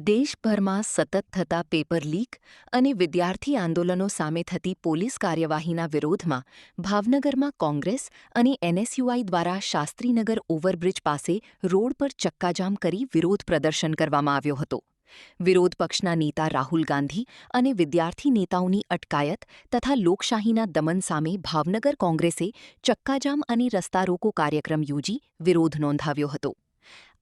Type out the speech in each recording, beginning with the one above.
દેશભરમાં સતત થતા પેપર લીક અને વિદ્યાર્થી આંદોલનો સામે થતી પોલીસ કાર્યવાહીના વિરોધમાં ભાવનગરમાં કોંગ્રેસ અને એનએસયુઆઈ દ્વારા શાસ્ત્રીનગર ઓવરબ્રિજ પાસે રોડ પર ચક્કાજામ કરી વિરોધ પ્રદર્શન કરવામાં આવ્યો હતો. વિરોધ પક્ષના નેતા રાહુલ ગાંધી અને વિદ્યાર્થી નેતાઓની અટકાયત તથા લોકશાહીના દમન સામે ભાવનગર કોંગ્રેસે ચક્કાજામ અને રસ્તા રોકો કાર્યક્રમ યોજી વિરોધ નોંધાવ્યો હતો.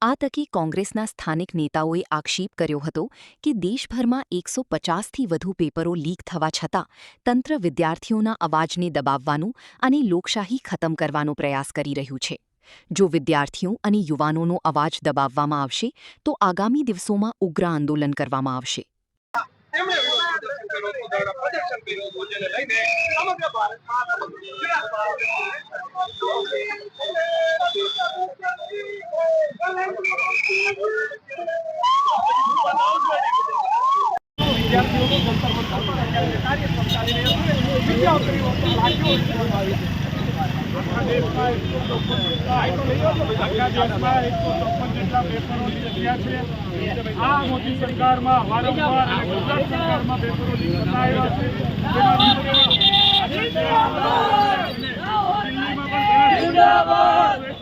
આ તકે કોંગ્રેસના સ્થાનિક નેતાઓએ આક્ષેપ કર્યો હતો કે દેશભરમાં 150થી વધુ પેપરો લીક થવા છતાં તંત્ર વિદ્યાર્થીઓના અવાજને દબાવવાનું અને લોકશાહી ખતમ કરવાનો પ્રયાસ કરી રહ્યું છે. જો વિદ્યાર્થીઓ અને યુવાનોનો અવાજ દબાવવામાં આવશે તો આગામી દિવસોમાં ઉગ્ર આંદોલન કરવામાં આવશે. મોદી સરકારમાં વારંવાર ગુજરાત સરકારમાં પેપરો લીક થતા આવ્યા છે.